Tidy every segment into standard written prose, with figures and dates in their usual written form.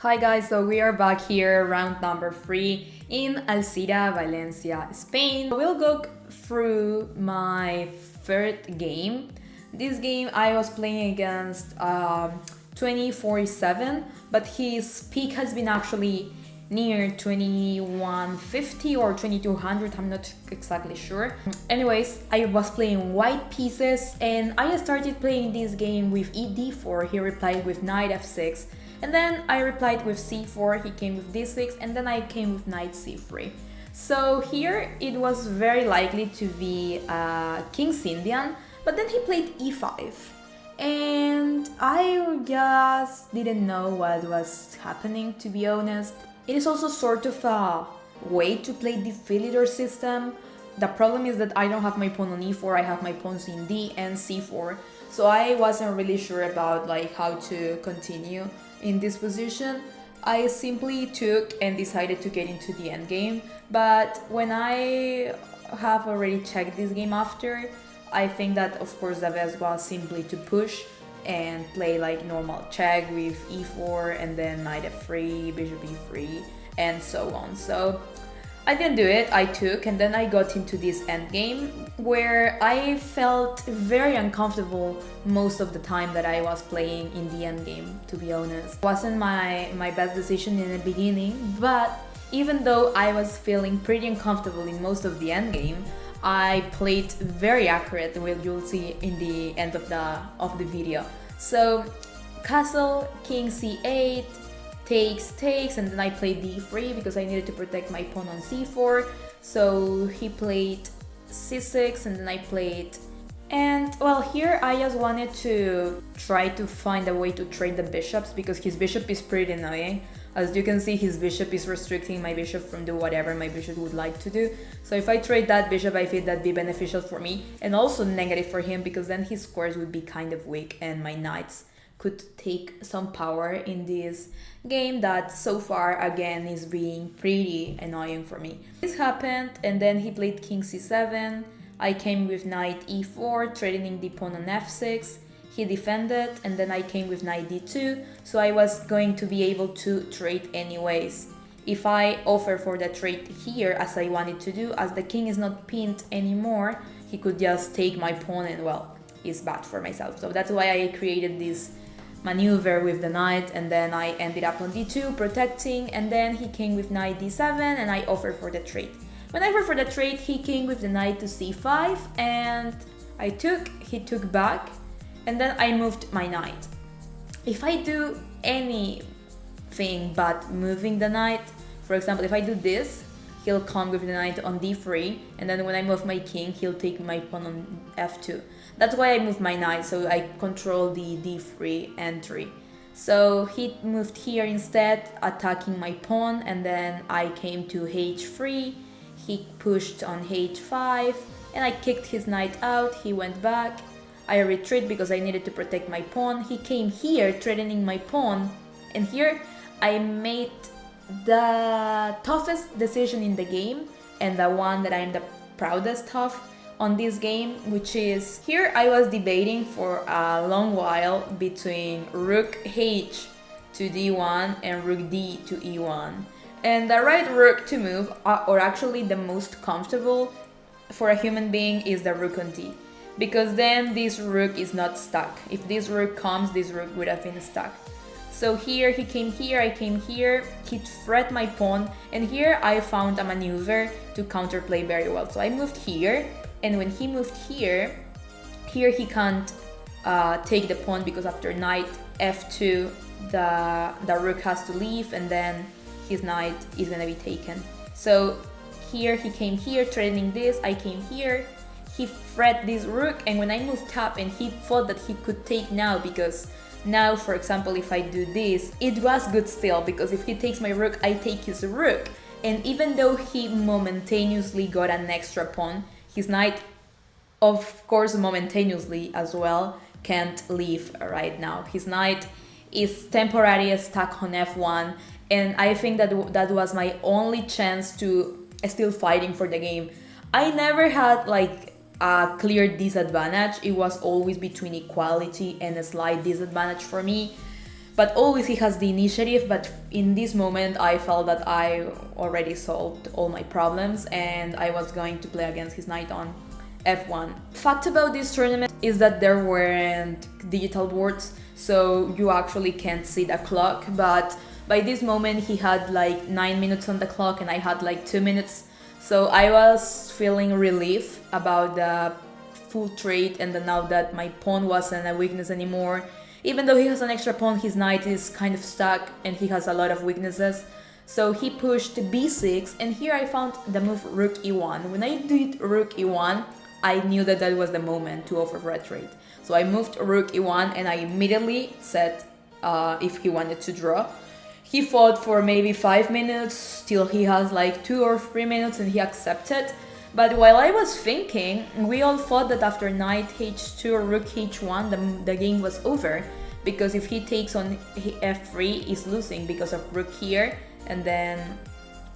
Hi guys, so we are back here, round number 3 in Alzira, Valencia, Spain. We'll go through my third game. This game I was playing against 24/7, but his peak has been actually near 2150 or 2200, I'm not exactly sure. Anyways, I was playing white pieces and I started playing this game with d4, he replied with knight f6, and then I replied with c4, he came with d6, and then I came with knight c3. So here it was very likely to be King's Indian, but then he played e5. And I just didn't know what was happening, to be honest. It is also sort of a way to play the fiddler system. The problem is that I don't have my pawn on e4, I have my pawns in d and c4. So I wasn't really sure about how to continue in this position. I simply took and decided to get into the endgame. But when I have already checked this game after, I think that of course the best was simply to push and play normal check with e4 and then knight f3, bishop e3, and so on. So I didn't do it, I took, and then I got into this endgame where I felt very uncomfortable most of the time that I was playing in the endgame, to be honest. It wasn't my best decision in the beginning, but even though I was feeling pretty uncomfortable in most of the endgame, I played very accurate, which you'll see in the end of the video. So castle, king c8, takes, and then I played d3 because I needed to protect my pawn on c4. So he played c6 and then I played, and well, here I just wanted to try to find a way to trade the bishops because his bishop is pretty annoying. As you can see, his bishop is restricting my bishop from do whatever my bishop would like to do. So if I trade that bishop, I feel that'd be beneficial for me and also negative for him because then his squares would be kind of weak and my knights could take some power in this game that so far again is being pretty annoying for me. This happened and then he played king c7. I came with knight e4, threatening the pawn on f6. He defended and then I came with knight d2, so I was going to be able to trade anyways. If I offer for the trade here as I wanted to do, as the king is not pinned anymore, he could just take my pawn and well, it's bad for myself. So that's why I created this maneuver with the knight and then I ended up on d2 protecting, and then he came with knight d7 and I offered for the trade. When I offered for the trade, he came with the knight to c5 and I took, he took back, and then I moved my knight. If I do anything but moving the knight, for example, if I do this, he'll come with the knight on d3, and then when I move my king, he'll take my pawn on f2. That's why I moved my knight, so I control the d3 entry. So he moved here instead, attacking my pawn, and then I came to h3, he pushed on h5, and I kicked his knight out, he went back. I retreat because I needed to protect my pawn. He came here threatening my pawn, and here I made the toughest decision in the game and the one that I'm the proudest of on this game, which is here I was debating for a long while between rook h to d1 and rook d to e1, and the right rook to move, or actually the most comfortable for a human being, is the rook on d, because then this rook is not stuck. If this rook comes, this rook would have been stuck. So here he came here, I came here, he threatened my pawn, and here I found a maneuver to counterplay very well. So I moved here, and when he moved here he can't take the pawn because after knight f2 the rook has to leave and then his knight is gonna be taken. So here he came here threatening this, I came here, he threatened this rook, and when I moved up and he thought that he could take now, because now, for example, if I do this, it was good still, because if he takes my rook, I take his rook, and even though he momentaneously got an extra pawn, his knight, of course momentaneously as well, can't leave right now. His knight is temporarily stuck on f1, and I think that that was my only chance to still fighting for the game. I never had a clear disadvantage. It was always between equality and a slight disadvantage for me. but always he has the initiative. But in this moment I felt that I already solved all my problems and I was going to play against his knight on f1. Fact about this tournament is that there weren't digital boards, so you actually can't see the clock, but by this moment he had like 9 minutes on the clock and I had like 2 minutes, so I was feeling relief about the full trade, and then now that my pawn wasn't a weakness anymore. Even though he has an extra pawn, his knight is kind of stuck and he has a lot of weaknesses. So he pushed b6, and here I found the move rook e1. When I did rook e1, I knew that that was the moment to offer red trade. So I moved rook e1 and I immediately said if he wanted to draw. He fought for maybe 5 minutes, till he has like 2 or 3 minutes, and he accepted. But while I was thinking, we all thought that after knight h2 or rook h1 the game was over, because if he takes on f3 he's losing because of rook here, and then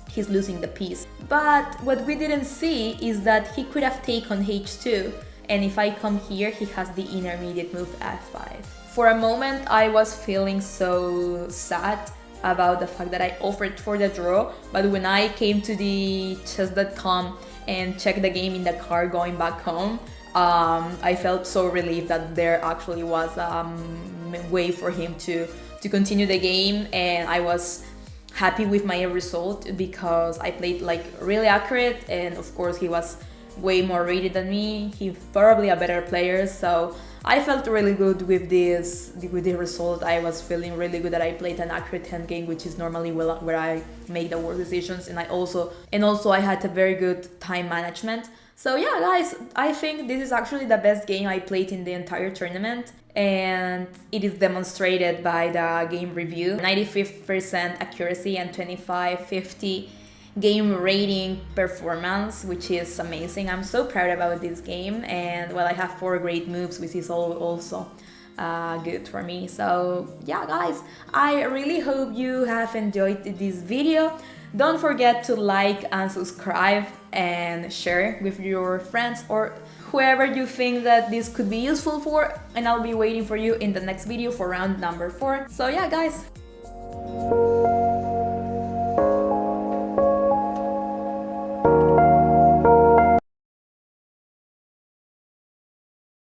he's losing the piece. But what we didn't see is that he could have taken h2, and if I come here he has the intermediate move f5. For a moment I was feeling so sad about the fact that I offered for the draw, but when I came to the chess.com and checked the game in the car going back home, I felt so relieved that there actually was a way for him to continue the game, and I was happy with my result because I played like really accurate, and of course he was way more rated than me. He's probably a better player, so I felt really good with the result. I was feeling really good that I played an accurate hand game, which is normally where I make the worst decisions, and also I had a very good time management. So yeah, guys, I think this is actually the best game I played in the entire tournament, and it is demonstrated by the game review. 95% accuracy and 2550 game rating performance, which is amazing. I'm so proud about this game, and well, I have 4 great moves, which is also good for me. So yeah, guys, I really hope you have enjoyed this video. Don't forget to like and subscribe and share with your friends or whoever you think that this could be useful for, and I'll be waiting for you in the next video for round number 4. So yeah, guys,